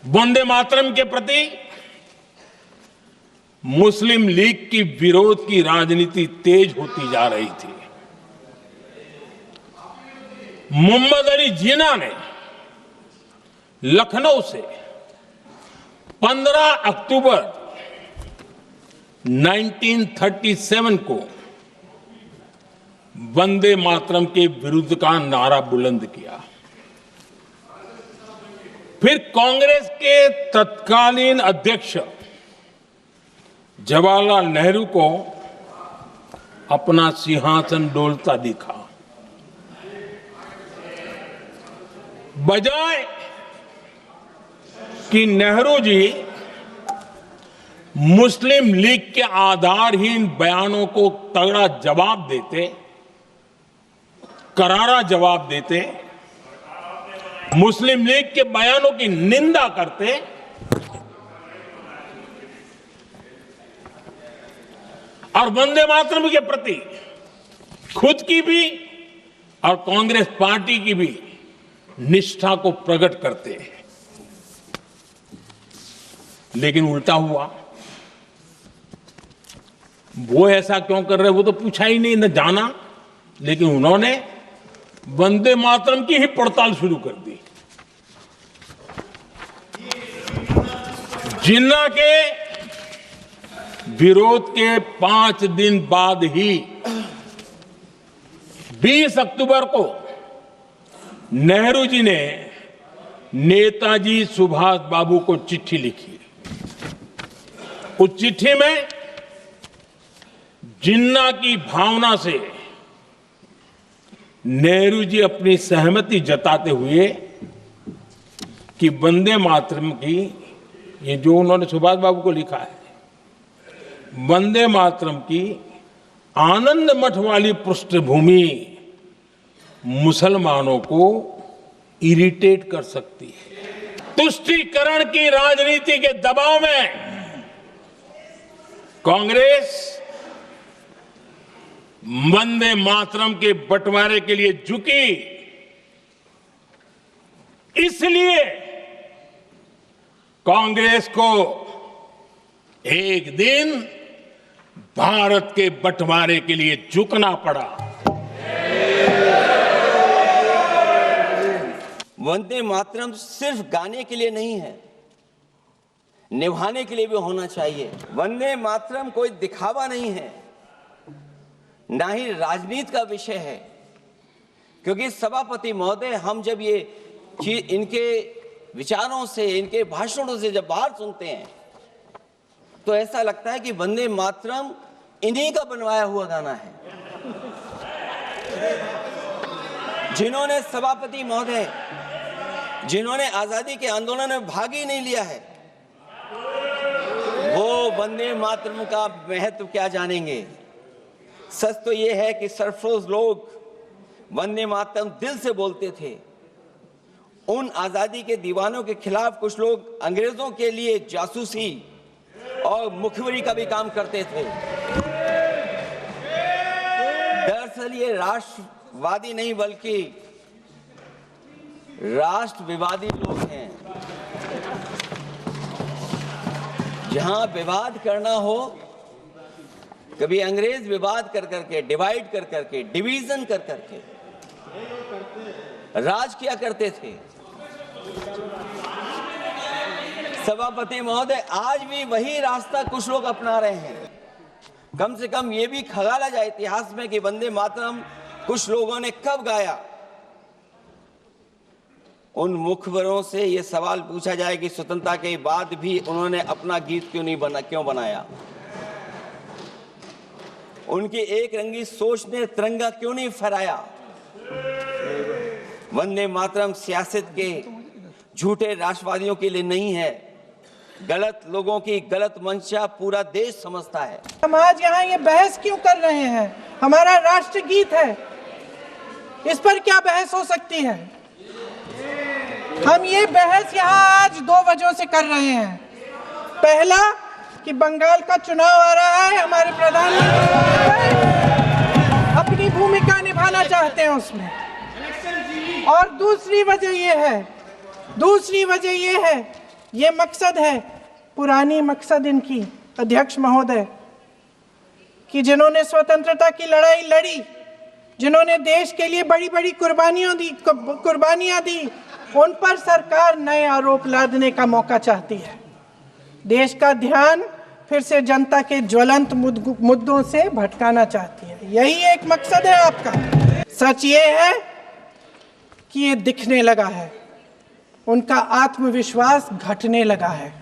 वंदे मातरम के प्रति मुस्लिम लीग की विरोध की राजनीति तेज होती जा रही थी। मोहम्मद अली जिन्ना ने लखनऊ से 15 अक्टूबर 1937 को वंदे मातरम के विरुद्ध का नारा बुलंद किया। फिर कांग्रेस के तत्कालीन अध्यक्ष जवाहरलाल नेहरू को अपना सिंहासन डोलता दिखा। बजाय कि नेहरू जी मुस्लिम लीग के आधारहीन बयानों को तगड़ा जवाब देते, करारा जवाब देते, मुस्लिम लीग के बयानों की निंदा करते, और वंदे मातरम के प्रति खुद की भी और कांग्रेस पार्टी की भी निष्ठा को प्रकट करते हैं। लेकिन उल्टा हुआ। वो ऐसा क्यों कर रहे वो तो पूछा ही नहीं, न जाना। लेकिन उन्होंने वंदे मातरम की ही पड़ताल शुरू कर दी। जिन्ना के विरोध के 5 दिन बाद ही 20 अक्टूबर को नेहरू जी ने नेताजी सुभाष बाबू को चिट्ठी लिखी। उस चिट्ठी में जिन्ना की भावना से नेहरू जी अपनी सहमति जताते हुए कि वंदे मातरम की, ये जो उन्होंने सुभाष बाबू को लिखा है, वंदे मातरम की आनंद मठ वाली पृष्ठभूमि मुसलमानों को इरिटेट कर सकती है। तुष्टीकरण की राजनीति के दबाव में कांग्रेस वंदे मातरम के बंटवारे के लिए झुकी। इसलिए कांग्रेस को एक दिन भारत के बंटवारे के लिए झुकना पड़ा। वंदे मातरम सिर्फ गाने के लिए नहीं है, निभाने के लिए भी होना चाहिए। वंदे मातरम कोई दिखावा नहीं है, ना ही राजनीति का विषय है। क्योंकि सभापति महोदय, हम जब ये इनके विचारों से, इनके भाषणों से जब बाहर सुनते हैं तो ऐसा लगता है कि वंदे मातरम इन्हीं का बनवाया हुआ गाना है। जिन्होंने सभापति महोदय, जिन्होंने आजादी के आंदोलन में भाग ही नहीं लिया है, वो वंदे मातरम का महत्व क्या जानेंगे। सच तो ये है कि सरफरोश लोग वंदे मातरम दिल से बोलते थे। उन आजादी के दीवानों के खिलाफ कुछ लोग अंग्रेजों के लिए जासूसी और मुखबिरी का भी काम करते थे। दरअसल ये राष्ट्रवादी नहीं बल्कि राष्ट्र विवादी लोग हैं। जहां विवाद करना हो, कभी अंग्रेज विवाद कर करके, डिवाइड कर करके, डिवीजन कर करके राज किया करते थे। सभापति महोदय, आज भी वही रास्ता कुछ लोग अपना रहे हैं। कम से कम ये भी खगाला जाए इतिहास में कि वंदे मातरम कुछ लोगों ने कब गाया। उन मुखबरों से ये सवाल पूछा जाए कि स्वतंत्रता के बाद भी उन्होंने अपना गीत क्यों बनाया। उनकी एक रंगी सोच ने तिरंगा क्यों नहीं फहराया। वंदे मातरम सियासत के झूठे राष्ट्रवादियों के लिए नहीं है, गलत लोगों की गलत मंशा पूरा देश समझता है। हम आज यहाँ ये बहस क्यों कर रहे हैं? हमारा राष्ट्रगीत है, इस पर क्या बहस हो सकती है? हम ये बहस यहाँ आज 2 वजहों से कर रहे हैं। पहला कि बंगाल का चुनाव आ रहा है, हमारे प्रधानमंत्री अपनी भूमिका निभाना चाहते हैं उसमें। और दूसरी वजह ये है ये मकसद है, पुरानी मकसद इनकी अध्यक्ष महोदय, कि जिन्होंने स्वतंत्रता की लड़ाई लड़ी, जिन्होंने देश के लिए बड़ी बड़ी कुर्बानियां दी, उन पर सरकार नए आरोप लादने का मौका चाहती है। देश का ध्यान फिर से जनता के ज्वलंत मुद्दों से भटकाना चाहती है। यही एक मकसद है आपका। सच ये है कि ये दिखने लगा है, उनका आत्मविश्वास घटने लगा है,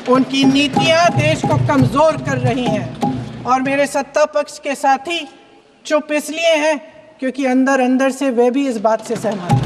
उनकी नीतियां देश को कमजोर कर रही हैं, और मेरे सत्ता पक्ष के साथी चुप इसलिए हैं क्योंकि अंदर अंदर से वे भी इस बात से सहमत हैं।